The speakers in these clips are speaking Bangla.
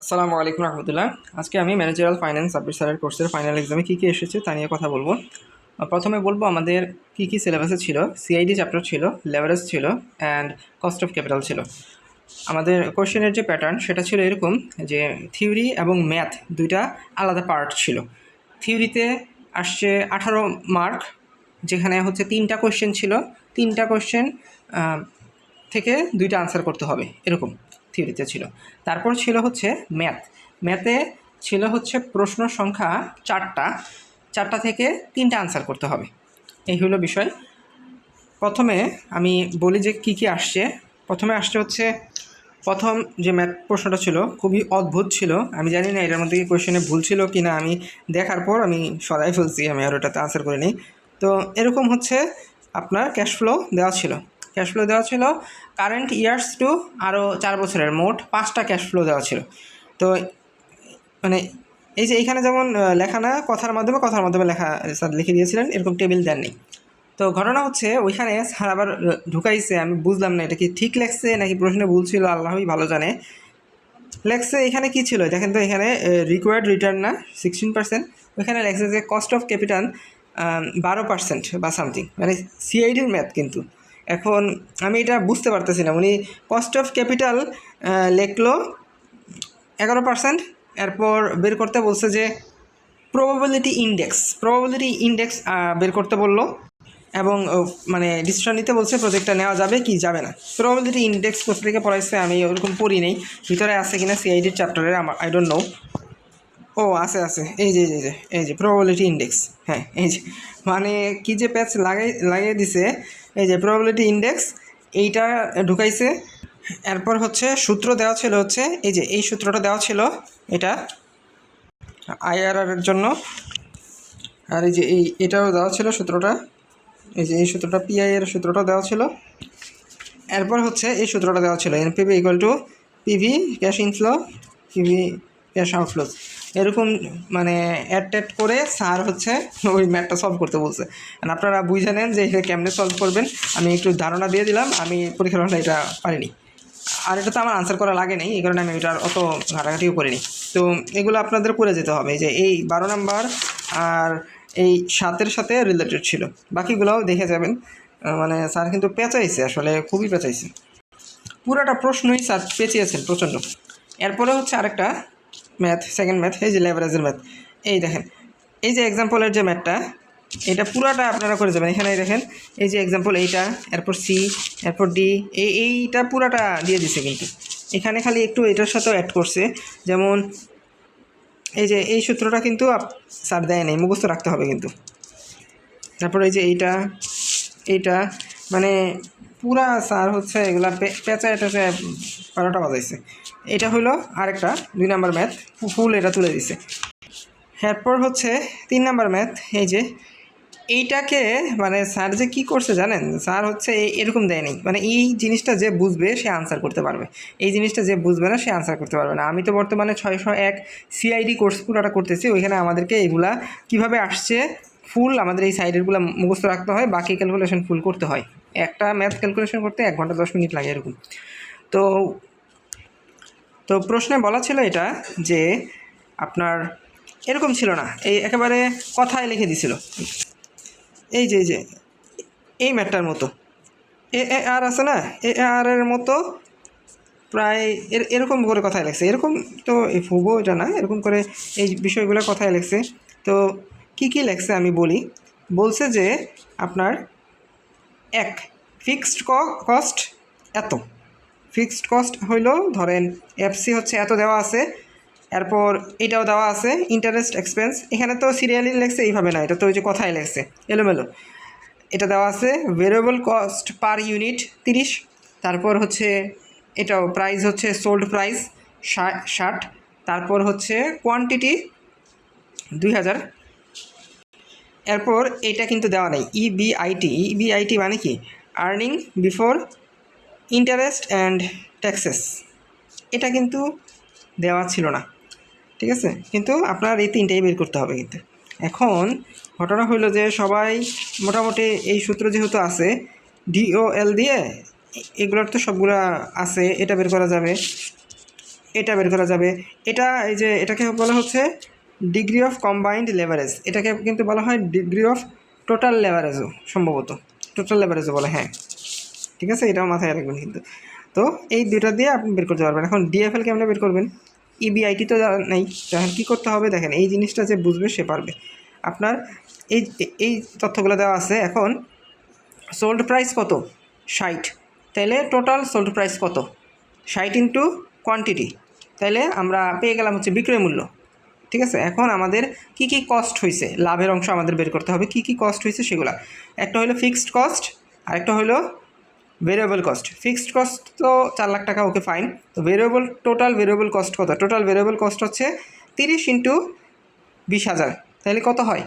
আসসালামু আলাইকুম রহমতুল্লাহ। আজকে আমি ম্যানেজারাল ফাইন্যান্স অফিসারের কোর্সের ফাইনাল এক্সামে কী কী এসেছে তা নিয়ে কথা বলবো। প্রথমে বলবো আমাদের কী কী সিলেবাসে ছিল। সিআইডি চ্যাপ্টার ছিল, লেভারেজ ছিল, অ্যান্ড কস্ট অফ ক্যাপিটাল ছিল। আমাদের কোশ্চেনের যে প্যাটার্ন সেটা ছিল এরকম যে থিওরি এবং ম্যাথ দুইটা আলাদা পার্ট ছিল। থিওরিতে আসছে 18 মার্ক, যেখানে হচ্ছে 3টা কোশ্চেন ছিল। 3টা কোশ্চেন থেকে 2টা আনসার করতে হবে, এরকম থিওরিতে ছিল। তারপর ছিল হচ্ছে ম্যাথে ছিল হচ্ছে প্রশ্ন সংখ্যা 4টা থেকে 3টা আনসার করতে হবে, এই হলো বিষয়। প্রথমে আমি বলি যে কি কি আসছে। প্রথমে আসছে হচ্ছে প্রথম যে ম্যাথ প্রশ্নটা ছিল খুবই অদ্ভুত ছিল। আমি জানি না এটার মধ্যে কি কোয়েশ্চেনে ভুল ছিল কি না, আমি দেখার পর আমি সরাই ফেলছি, আমি আর ওটাতে আনসার করে নিই। তো এরকম হচ্ছে আপনার ক্যাশ ফ্লো দেওয়া ছিল, কারেন্ট ইয়ার্স টু আরও 4 বছরের মোট 5টা ক্যাশ ফ্লো দেওয়া ছিল। তো মানে এই যে এইখানে যেমন লেখা না, কথার মাধ্যমে লেখা স্যার লিখে দিয়েছিলেন, এরকম টেবিল দেননি। তো ঘটনা হচ্ছে ওইখানে স্যার আবার ঢুকাইছে, আমি বুঝলাম না এটা কি ঠিক লেখছে নাকি প্রশ্নে ভুল ছিল, আল্লাহই ভালো জানে। লেখছে এখানে কি ছিল দেখেন তো, এখানে রিকোয়ার্ড রিটার্ন না 16%, ওইখানে লেখছে যে কস্ট অফ ক্যাপিটাল 12% বা সামথিং, মানে সিআইডির ম্যাথ। কিন্তু এখন আমি এটা বুঝতে পারতেছি না, উনি কস্ট অফ ক্যাপিটাল লেখলো 11%, এরপর বের করতে বলছে যে প্রবাবিলিটি ইন্ডেক্স বের করতে বললো, এবং মানে ডিসিশন নিতে বলছে প্রজেক্টটা নেওয়া যাবে কি যাবে না। প্রবাবিলিটি ইন্ডেক্স কোথা থেকে পড়াইছে আমি ওরকম পড়ি নেই, ভিতরে আছে কিনা সিআইডির চ্যাপ্টারে আমার আই ডোন্ট নো। ও আছে, এই যে প্রবাবিলিটি ইন্ডেক্স, হ্যাঁ এই যে মানে কি যে প্যাচ লাগিয়ে দিছে, এই যে প্রবাবিলিটি ইন্ডেক্স এইটা ঢুকাইছে। এরপর হচ্ছে সূত্র দেওয়া ছিল হচ্ছে এই যে এই সূত্রটা দেওয়া ছিল, এটা আইআরআর এর জন্য। আর এই যে এটাও দেওয়া ছিল সূত্রটা, এই যে এই সূত্রটা পিআই এর সূত্রটা দেওয়া ছিল। এরপর হচ্ছে এই সূত্রটা দেওয়া ছিল NPV equal to PV cash inflow PV cash outflow, এরকম মানে অ্যাড করে স্যার হচ্ছে ওই ম্যাথটা সলভ করতে বলছে। আপনারা বুঝে নেন যে এটা কেমনে সলভ করবেন, আমি একটু ধারণা দিয়ে দিলাম, আমি পরীক্ষার হলে এটা পারিনি। আর এটা তো আমার আনসার করা লাগে নেই, এই কারণে আমি এটার অত ঘাটাঘাটিও করিনি। তো এগুলো আপনাদের করে যেতে হবে, যে এই 12 নাম্বার আর এই 7-এর সাথে রিলেটেড ছিল, বাকিগুলোও দেখে যাবেন। মানে স্যার কিন্তু পেঁচাইছে, আসলে খুবই পেঁচাইছে, পুরাটা প্রশ্নই স্যার পেঁচিয়েছেন প্রচণ্ড। এরপরে হচ্ছে আরেকটা ম্যাথ, সেকেন্ড ম্যাথ, এই যে লেভারেজের ম্যাথ। এই দেখেন, এই যে এক্সাম্পলের যে ম্যাথটা, এটা পুরাটা আপনারা করে যাবেন। এখানে দেখেন এই যে এক্সাম্পল এইটা, এরপর সি, এরপর ডি, এইটা পুরাটা দিয়ে দিছে। কিন্তু এখানে খালি একটু এটার সাথেও অ্যাড করছে, যেমন এই যে এই সূত্রটা কিন্তু স্যার দেয় নেই, মুখস্থ রাখতে হবে কিন্তু। তারপর এই যে এইটা মানে পুরা স্যার হচ্ছে এগুলা পেঁচায় 12টা বাজাইছে। এটা হলো আরেকটা 2 নাম্বার ম্যাথ, ফুল এটা তুলে দিছে। এরপর হচ্ছে 3 নাম্বার ম্যাথ, এই যে এইটাকে মানে স্যার যে কী করছে জানেন, স্যার হচ্ছে এরকম দেয়নি, মানে এই জিনিসটা যে বুঝবে সে আনসার করতে পারবে, এই জিনিসটা যে বুঝবে না সে আনসার করতে পারবে না। আমি তো বর্তমানে 601 সিআইডি কোর্স পুরোটা করতেছি, ওইখানে আমাদেরকে এগুলা কিভাবে আসছে ফুল আমাদের এই সাইডেরগুলো মুখস্থ রাখতে হয়, বাকি ক্যালকুলেশন ফুল করতে হয়। একটা ম্যাথ ক্যালকুলেশন করতে 1 ঘন্টা 10 মিনিট লাগে এরকম। তো তো প্রশ্নে বলা ছিল এটা যে আপনার এরকম ছিল না, এই একেবারে কথায় লিখে দিছিল, এই যে এই ম্যাটটার মতো এ আর আছে না, এ আর এর মতো প্রায় এরকম করে কথায় লেখছে, এরকম তো এই ফুবো এটা না, এরকম করে এই বিষয়গুলো কথায় লেখছে। তো কি লেখছে আমি বলি, বলছে যে আপনার এক ফিক্সড কস্ট এত, ফিক্সড কস্ট হইল ধরেন এফসি হচ্ছে এত দেওয়া আছে, এরপর এটাও দেওয়া আছে ইন্টারেস্ট এক্সপেন্স, এখানে তো সিরিয়ালি লেখছে এইভাবে না, এটা তো ওই যে কথায় লেখছে এলোমেলো। এটা দেওয়া আছে ভেরিয়েবল কস্ট পার ইউনিট 30, তারপর হচ্ছে এটাও প্রাইস হচ্ছে সোল্ড প্রাইস 60, তারপর হচ্ছে কোয়ান্টিটি 2000। এরপর এটা কিন্তু দেওয়া নেই ইবিআইটি মানে কি, earning before interest and taxes, এটা কিন্তু দেওয়া ছিল না, ঠিক আছে। কিন্তু আপনার এই 3টাই বের করতে হবে। কিন্তু এখন ঘটনা হইল যে সবাই মোটামুটি এই সূত্র যেহেতু আছে ডিওএল দিয়ে, এগুলোর তো সবগুলা আছে, এটা বের করা যাবে, এটা বের করা যাবে। এটা এই যে এটাকে বলা হচ্ছে ডিগ্রি অফ কম্বাইন্ড লেভারেজ, এটাকে কিন্তু বলা হয় ডিগ্রি অফ টোটাল লেভারেজও, সম্ভবত টোটাল লেভারেজও বলে, হ্যাঁ ঠিক আছে, এটাও মাথায় রাখবেন কিন্তু। তো এই দুটা দিয়ে আপনি বের করতে পারবেন। এখন ডিএফএল কেমনে বের করবেন? ইবিআইটি তো নেই, তখন কী করতে হবে দেখেন, এই জিনিসটা যে বুঝবে সে পারবে। আপনার এই এই তথ্যগুলো দেওয়া আছে। এখন সোল্ড প্রাইস কত? 60, তাইলে টোটাল সোল্ড প্রাইস কত? 60 ইন্টু কোয়ান্টিটি, তাইলে আমরা পেয়ে গেলাম হচ্ছে বিক্রয় মূল্য। ঠিক আছে, এখন আমাদের কি কি কস্ট হয়েছে, লাভের অংশ আমাদের বের করতে হবে, কি কি কস্ট হয়েছে সেগুলো। একটা হলো ফিক্সড কস্ট, আরেকটা হলো ভেরিয়েবল কস্ট। ফিক্সড কস্ট তো 4 লাখ টাকা, ওকে ফাইন। তো টোটাল ভেরিয়েবল কস্ট কত? টোটাল ভেরিয়েবল কস্ট হচ্ছে 30 ইন্টু 20,000, তাহলে কত হয়?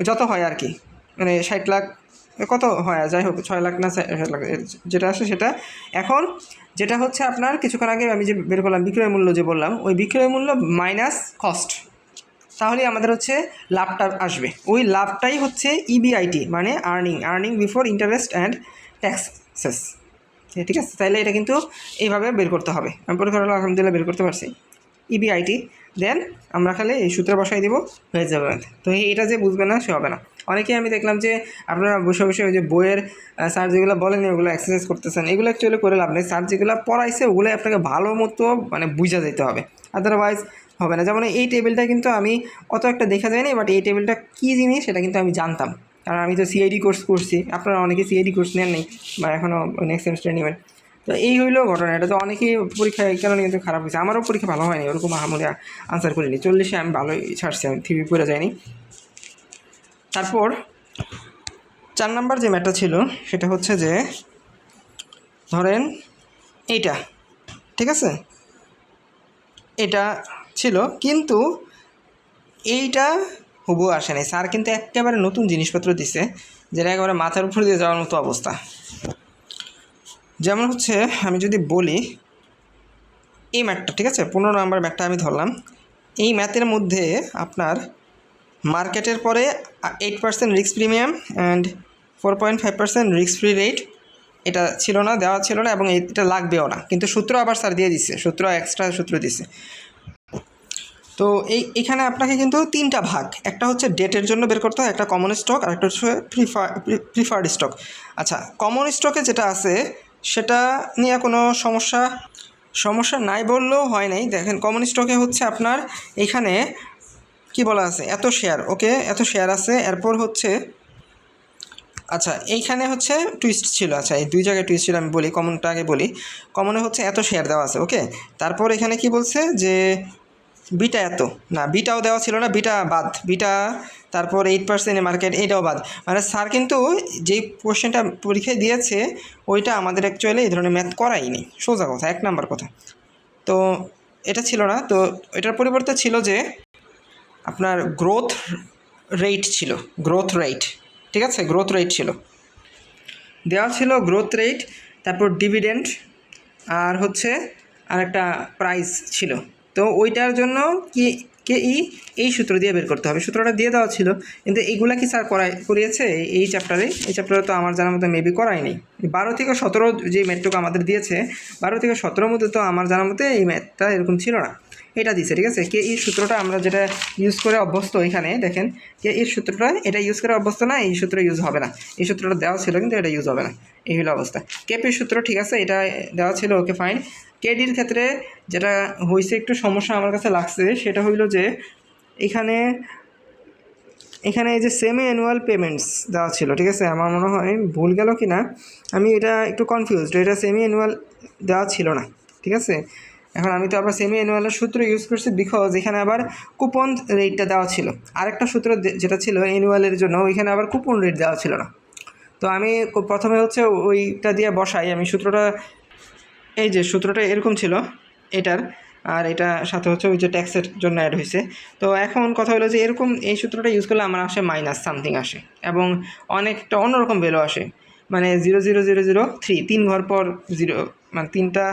যত হয় আর কি, মানে 60 লাখ কত হয়, যাই হোক 6 লাখ না 60 লাখ যেটা আসে সেটা। এখন যেটা হচ্ছে আপনার কিছুক্ষণ আগে আমি যে বের করলাম বিক্রয় মূল্য যে বললাম, ওই বিক্রয় মূল্য মাইনাস কস্ট, তাহলেই আমাদের হচ্ছে লাভটা আসবে। ওই লাভটাই হচ্ছে ইবিআইটি, মানে earning before interest and taxes. ঠিক আছে, তাইলে এটা কিন্তু এইভাবে বের করতে হবে। আমি পরীক্ষা আলহামদুলিল্লাহ বের করতে পারছি ইবিআইটি। দেন আমরা খালি এই সূত্রে বসাই দিব, হয়ে যাবে। তো এটা যে বুঝবে না সে হবে না। অনেকেই আমি দেখলাম যে আপনারা বসে বসে ওই যে বইয়ের স্যার যেগুলো বলেন ওগুলো এক্সারসাইজ করতেছেন, এগুলো অ্যাকচুয়ালি করে লাভ নেই। স্যার যেগুলো পড়াইছে ওগুলো আপনাকে ভালো মতো মানে বুঝা যেতে হবে, আদারওয়াইজ হবে না। যেমন এই টেবিলটা কিন্তু আমি অত একটা দেখা যায়নি, বাট এই টেবিলটা কী জিনিস সেটা কিন্তু আমি জানতাম, কারণ আমি তো সিআইডি কোর্স করছি। আপনারা অনেকে সিআইডি কোর্স নেন নাই বা এখনও নেক্সট সেমিস্টারে নেবেন। তো এই হইলো ঘটনা। এটা তো অনেকেই পরীক্ষা এই কারণে কিন্তু খারাপ হয়েছে। আমারও পরীক্ষা ভালো হয়নি, ওরকম আহামরি আনসার করিনি। 40-এ আমি ভালোই ছাড়ছি, আমি থিবি পড়ে যাইনি। তারপর 4 নাম্বার যে ম্যাটটা ছিল সেটা হচ্ছে যে ধরেন এইটা, ঠিক আছে, এটা ছিল কিন্তু এইটা হুবহু আসে নাই। স্যার কিন্তু একেবারে নতুন জিনিসপত্র দিছে, যেটা একেবারে মাথার উপর দিয়ে যাওয়ার মতো অবস্থা। যেমন হচ্ছে আমি যদি বলি এই ম্যাথটা, ঠিক আছে, 15 নম্বর ম্যাথটা আমি ধরলাম। এই ম্যাথের মধ্যে আপনার মার্কেটের পরে 8% risk premium and 4.5% risk free rate, এটা ছিল না, দেওয়া ছিল না, এবং এটা লাগবেও না। কিন্তু সূত্র আবার স্যার দিয়ে দিচ্ছে, এক্সট্রা সূত্র দিচ্ছে। তো এইখানে আপনাকে কিন্তু 3টা ভাগ, একটা হচ্ছে ডেটের জন্য বের করতে হয়, একটা কমন স্টক, আর একটা হচ্ছে প্রিফার্ড স্টক। আচ্ছা, কমন স্টকে যেটা আছে সেটা নিয়ে কোনো সমস্যা নাই বললেও হয় নাই। দেখেন কমন স্টকে হচ্ছে আপনার এখানে কি বলা আছে, এত শেয়ার, ওকে এত শেয়ার আছে। এরপর হচ্ছে আচ্ছা এইখানে হচ্ছে টুইস্ট ছিল, আচ্ছা এই 2 জায়গায় টুইস্ট ছিল, আমি বলি কমনটা আগে বলি। কমনে হচ্ছে এত শেয়ার দেওয়া আছে, ওকে। তারপর এখানে কি বলছে যে বিটা এত, না বিটাও দেওয়া ছিল না, বিটা বাদ, বিটা তারপর 8% মার্কেট, এটাও বাদ। মানে স্যার কিন্তু যেই কোশ্চেনটা পরীক্ষায় দিয়েছে ওইটা আমাদের অ্যাকচুয়ালি এই ধরনের ম্যাথ করাইনি, সোজা কথা, 1 নাম্বার কথা। তো এটা ছিল না, তো এটার পরিবর্তে ছিল যে আপনার গ্রোথ রেট ছিল, ঠিক আছে, গ্রোথ রেট ছিল দেওয়া ছিল, গ্রোথ রেট, তারপর ডিভিডেন্ড, আর হচ্ছে আরেকটা প্রাইস ছিল। তো ওইটার জন্য এই সূত্র দিয়ে বের করতে হবে, সূত্রটা দিয়ে দেওয়া ছিল। কিন্তু এইগুলা কি স্যার করিয়েছে এই চ্যাপ্টারে তো আমার জানার মতো মেবি করায়নি। 12 থেকে 17 যে ম্যাথটুকু আমাদের দিয়েছে, 12 থেকে 17 মধ্যে তো আমার জানার মতে এই ম্যাথটা এরকম ছিল না, এটা দিছে, ঠিক আছে। এই সূত্রটা আমরা যেটা ইউজ করে অভ্যস্ত, এখানে দেখেন এই সূত্রটা এটা ইউজ করে অভ্যস্ত না, এই সূত্র ইউজ হবে না। এই সূত্রটা দেওয়া ছিল কিন্তু এটা ইউজ হবে না, এই হলো অবস্থা। কেপির সূত্র ঠিক আছে, এটা দেওয়া ছিল, ওকে ফাইন। কেডির ক্ষেত্রে যেটা হয়েছে একটু সমস্যা আমার কাছে লাগছে সেটা হইল যে এখানে এই যে সেমি অ্যানুয়াল পেমেন্টস দেওয়া ছিল, ঠিক আছে, আমার মনে হয় ভুল গেল কি না, আমি এটা একটু কনফিউজড, এটা সেমি অ্যানুয়াল দেওয়া ছিল না, ঠিক আছে। এখন আমি তো আবার সেমি অ্যানুয়ালের সূত্র ইউজ করছি, বিকজ এখানে আবার কুপন রেটটা দেওয়া ছিল। আরেকটা সূত্র যেটা ছিল অ্যানুয়ালের জন্য, ওইখানে আবার কুপন রেট দেওয়া ছিল না। তো আমি প্রথমে হচ্ছে ওইটা দিয়ে বসাই আমি সূত্রটা, এই যে সূত্রটা এরকম ছিল এটার, আর এটা সাথে হচ্ছে ওই যে ট্যাক্সের জন্য অ্যাড হয়েছে। তো এখন কথা হলো যে এরকম এই সূত্রটা ইউজ করলে আমার আসে মাইনাস সামথিং আসে, এবং অনেকটা অন্যরকম ভ্যালু আসে, মানে 0.0003, 3 ঘর পর 0, মানে 3টা,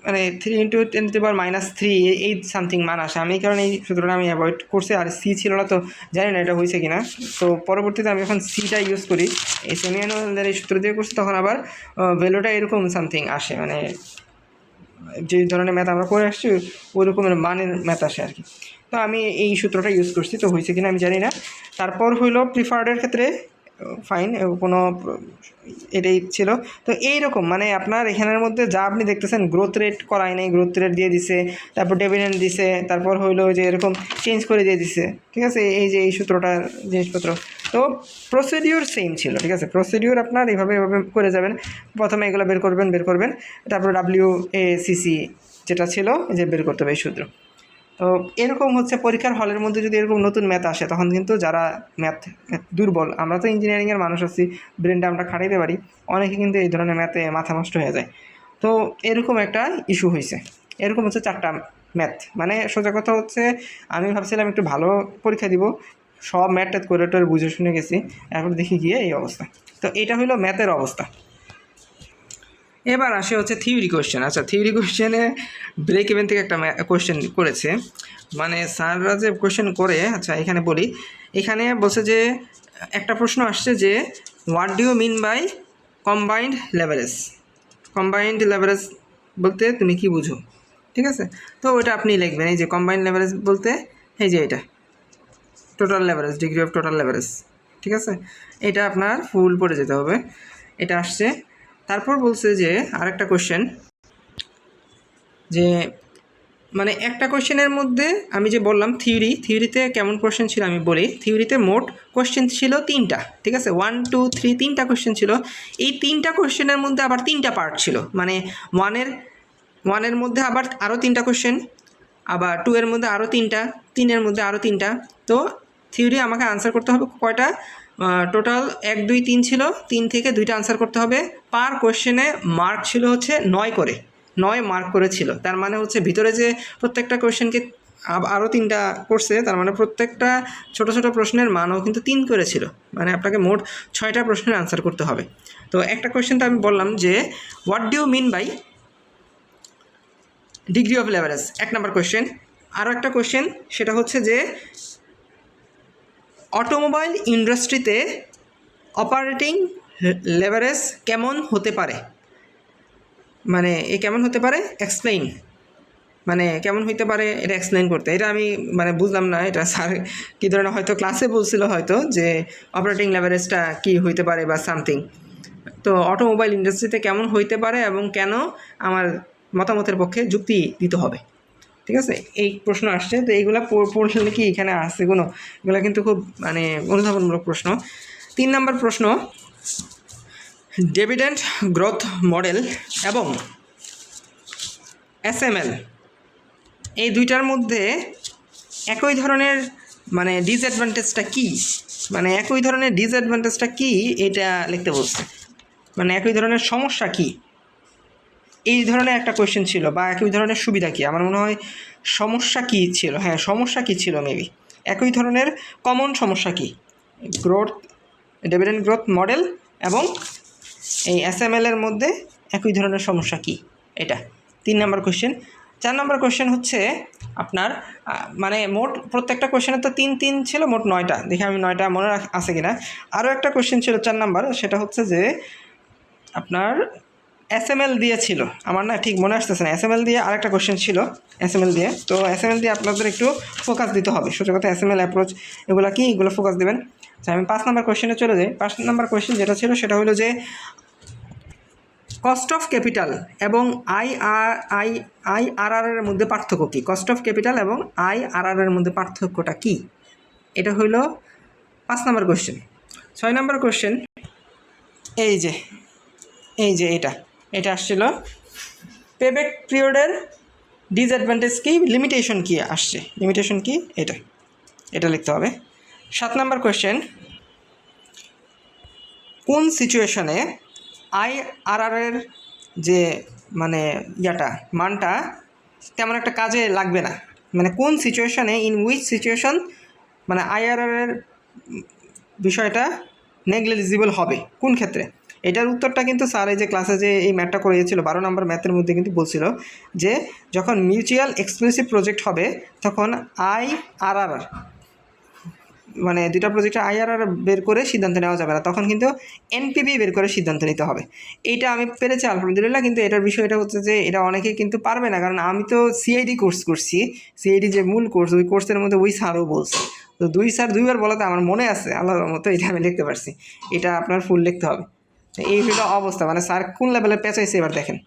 মানে 3 × 10⁻³ এই সামথিং মান আসে। আমি এই কারণে এই সূত্রটা আমি অ্যাভয়েড করছি। আর সি ছিল না, তো জানি না এটা হয়েছে কিনা। তো পরবর্তীতে আমি যখন সিটা ইউজ করি, এই সেমি অ্যানুয়ালের এই সূত্র দিয়ে করছি, তখন আবার ভ্যালুটা এরকম সামথিং আসে, মানে যে ধরনের ম্যাথ আমরা করে আসছি ওই রকমের মানের ম্যাথ আসে আর কি। তো আমি এই সূত্রটা ইউজ করছি, তো হয়েছে কিনা আমি জানি না। তারপর হইলো প্রিফার্ডের ক্ষেত্রে ফাইন, কোনো এটাই ছিল। তো এইরকম মানে আপনার এখানের মধ্যে যা আপনি দেখতেছেন গ্রোথ রেট করায় নাই, গ্রোথ রেট দিয়ে দিছে, তারপর ডিভিডেন্ড দিছে, তারপর হইলো যে এরকম চেঞ্জ করে দিয়ে দিছে, ঠিক আছে। এই যে এই সূত্রটার জিনিসপত্র, তো প্রসিডিওর সেম ছিল, ঠিক আছে। প্রসিডিওর আপনার এভাবে করে যাবেন, প্রথমে এগুলো বের করবেন, তারপর WACC যেটা ছিল যে বের করতে হবে এই সূত্র। তো এরকম হচ্ছে পরীক্ষার হলের মধ্যে যদি এরকম নতুন ম্যাথ আসে তখন কিন্তু যারা ম্যাথ দুর্বল, আমরা তো ইঞ্জিনিয়ারিংয়ের মানুষ আছি, ব্রেনটা আমরা খাটাইতে পারি, অনেকে কিন্তু এই ধরনের ম্যাথে মাথা নষ্ট হয়ে যায়। তো এরকম একটা ইস্যু হয়েছে, এরকম হচ্ছে 4টা ম্যাথ। মানে সোজা কথা হচ্ছে আমি ভাবছিলাম একটু ভালো পরীক্ষা দিব, সব ম্যাথ ট্যাথ করে বুঝে শুনে গেছি, এরপর দেখি গিয়ে এই অবস্থা। তো এটা হলো ম্যাথের অবস্থা। এবার আসে হচ্ছে থিওরি কোয়েশ্চেন। আচ্ছা, থিওরি কোয়েশ্চেনে ব্রেক ইভেন থেকে একটা কোয়েশ্চেন করেছে, মানে স্যাররা যে কোয়েশ্চেন করে, আচ্ছা এখানে বলি, এখানে বলছে যে একটা প্রশ্ন আসছে যে what do you mean by combined leverage. Combined leverage বলতে তুমি কি বুঝো, ঠিক আছে। তো ওটা আপনি লিখবেন, এই যে কম্বাইন্ড লেভারেজ বলতে এই যে এটা total leverage, degree of total leverage, ঠিক আছে। এটা আপনার ফুল পড়ে যেতে হবে, এটা আসছে। তারপর বলছে যে আরেকটা কোশ্চেন, যে মানে একটা কোশ্চেনের মধ্যে আমি যে বললাম থিওরিতে কেমন কোশ্চেন ছিল আমি বলি। থিওরিতে মোট কোশ্চেন ছিল 3টা, ঠিক আছে, 1 2 3 3টা কোশ্চেন ছিল। এই 3টা কোশ্চেনের মধ্যে আবার 3টা পার্ট ছিল, মানে ওয়ানের মধ্যে আবার আরও 3টা কোশ্চেন, আবার 2 এর মধ্যে আরও 3টা, 3 এর মধ্যে আরও 3টা। তো থিওরি আমাকে আনসার করতে হবে কয়টা, টোটাল 1 2 3 ছিল, 3 থেকে 2টা আনসার করতে হবে। পার কোশ্চেনে মার্ক ছিল হচ্ছে 9 করে, 9 মার্ক করেছিল। তার মানে হচ্ছে ভিতরে যে প্রত্যেকটা কোশ্চেনকে আরও 3টা করছে, তার মানে প্রত্যেকটা ছোট ছোট প্রশ্নের মানও কিন্তু 3 করেছিল, মানে আপনাকে মোট 6টা প্রশ্নের আনসার করতে হবে। তো একটা কোশ্চেন তো আমি বললাম যে what do you mean by degree of leverage, 1 নম্বর কোশ্চেন। আরও একটা কোশ্চেন, সেটা হচ্ছে যে অটোমোবাইল ইন্ডাস্ট্রিতে অপারেটিং লেভারেজ কেমন হতে পারে, মানে কেমন হতে পারে এক্সপ্লেইন, মানে কেমন হইতে পারে এটা এক্সপ্লেইন করতে। এটা আমি মানে বুঝলাম না, এটা স্যার কী ধরনের হয়তো ক্লাসে বলছিল হয়তো যে অপারেটিং লেভারেজটা কী হইতে পারে বা সামথিং। তো অটোমোবাইল ইন্ডাস্ট্রিতে কেমন হইতে পারে এবং কেন আমার মতামতের পক্ষে যুক্তি দিতে হবে, ঠিক আছে। এই প্রশ্ন আসছে। তো এইগুলো পড়লে কি এখানে আসছে কোনো, এগুলো কিন্তু খুব মানে অনুধাবনমূলক প্রশ্ন। 3 নম্বর প্রশ্ন, ডিভিডেন্ড গ্রোথ মডেল এবং SML এই দুইটার মধ্যে একই ধরনের মানে ডিসঅ্যাডভান্টেজটা কী, মানে একই ধরনের ডিসঅ্যাডভান্টেজটা কী এটা লিখতে বলছে, মানে একই ধরনের সমস্যা কী, এই ধরনের একটা কোয়েশ্চেন ছিল। বা একই ধরনের সুবিধা কী, আমার মনে হয় সমস্যা কী ছিল, হ্যাঁ সমস্যা কী ছিল মেবি, একই ধরনের কমন সমস্যা কী, গ্রোথ ডিভিডেন্ড গ্রোথ মডেল এবং এই SML এর মধ্যে একই ধরনের সমস্যা কী, এটা 3 নম্বর কোয়েশ্চেন। 4 নম্বর কোয়েশ্চেন হচ্ছে আপনার মানে মোট প্রত্যেকটা কোয়েশ্চেনে তো 3 3 ছিল, মোট 9টা, দেখি আমি 9টা মনে আছে কিনা। আরও একটা কোয়েশ্চেন ছিল 4 নম্বর, সেটা হচ্ছে যে আপনার SML দিয়েছিল, আমার না ঠিক মনে আসতেছে না, SML দিয়ে আরেকটা কোয়েশ্চেন ছিল SML দিয়ে। তো SML দিয়ে আপনাদের একটু ফোকাস দিতে হবে, সোজা কথা SML অ্যাপ্রোচ এগুলো কি, এগুলো ফোকাস দেবেন। আচ্ছা আমি 5 নম্বর কোয়েশ্চেনে চলে যাই। 5 নম্বর কোয়েশ্চেন যেটা ছিল সেটা হলো যে কস্ট অফ ক্যাপিটাল এবং IRR এর মধ্যে পার্থক্য কী, কস্ট অফ ক্যাপিটাল এবং IRR এর মধ্যে পার্থক্যটা কী, এটা হইল 5 নম্বর কোয়েশ্চেন। 6 নম্বর কোয়েশ্চেন, এই যে এটা আসছিল পেব্যাক পিরিয়ডের ডিসঅ্যাডভান্টেজ কী, লিমিটেশন কী আসছে, লিমিটেশন কী, এটা লিখতে হবে। 7 নম্বর কোয়েশ্চেন, কোন সিচুয়েশনে IRR এর যে মানে মানটা তেমন একটা কাজে লাগবে না, মানে কোন সিচুয়েশনে, ইন উইচ সিচুয়েশন মানে IRR এর বিষয়টা নেগলিজিবল হবে, কোন ক্ষেত্রে। এটার উত্তরটা কিন্তু স্যার এই যে ক্লাসে যে এই ম্যাথটা করিয়েছিল 12 নম্বর ম্যাথের মধ্যে কিন্তু বলছিল যে যখন মিউচুয়াল এক্সক্লুসিভ প্রজেক্ট হবে তখন IRR মানে দুইটা প্রজেক্টের আইআরআর বের করে সিদ্ধান্ত নেওয়া যাবে না, তখন কিন্তু এনপিভি বের করে সিদ্ধান্ত নিতে হবে। এইটা আমি পেরেছি আলহামদুলিল্লাহ, কিন্তু এটার বিষয়টা হচ্ছে যে এটা অনেকেই কিন্তু পারবে না, কারণ আমি তো সিআইডি কোর্স করছি, সিআইডি যে মূল কোর্স, ওই কোর্সের মধ্যে ওই স্যারও বলছে। তো দুই স্যার দুইবার বলাতে আমার মনে আছে আল্লাহর মতো, এটা আমি লিখতে পারছি। এটা আপনার ফুল লিখতে হবে। এই হলো অবস্থা, মানে স্যার কোন লেভেলে পেঁচাইছে এবার দেখেন।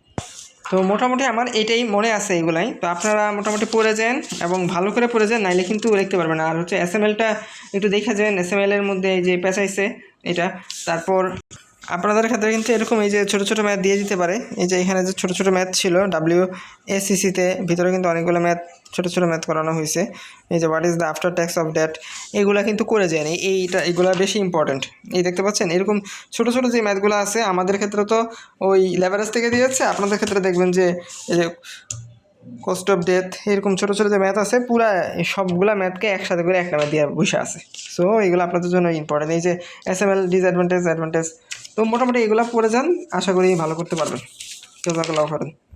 তো মোটামুটি আমার এটাই মনে আছে এগুলাই। তো আপনারা মোটামুটি পড়ে যান এবং ভালো করে পড়ে যান, নাইলে কিন্তু লিখতে পারবেন না। আর হচ্ছে এসএমএলটা একটু দেখে যান, এসএমএলের মধ্যে এই যে পেঁচাইছে এটা। তারপর আপনাদের ক্ষেত্রে কিন্তু এরকম এই যে ছোটো ছোটো ম্যাথ দিয়ে দিতে পারে। এই যে এখানে যে ছোটো ছোটো ম্যাথ ছিল WSCCতে, ভিতরে কিন্তু অনেকগুলো ম্যাথ ছোটো ছোটো ম্যাথ করানো হয়েছে। এই যে what is the after tax of debt, এগুলো কিন্তু করে যান। এগুলো বেশি ইম্পর্টেন্ট। এই দেখতে পাচ্ছেন এরকম ছোটো ছোটো যে ম্যাথগুলো আছে, আমাদের ক্ষেত্রে তো ওই লেভারেজ থেকে দিয়েছে, আপনাদের ক্ষেত্রে দেখবেন যে এই যে কস্ট অফ ডেথ, এরকম ছোটো ছোটো যে ম্যাথ আছে, পুরা সবগুলা ম্যাথকে একসাথে করে একটা ম্যাথ দিয়ে বসে আছে। সো এগুলো আপনাদের জন্য ইম্পর্টেন্ট। এই যে এসএমএল ডিসঅ্যাডভান্টেজ অ্যাডভান্টেজ, তো মোটামুটি এগুলো পড়ে যান, আশা করি ভালো করতে পারবেন। জাযাকাল্লাহু খাইরান।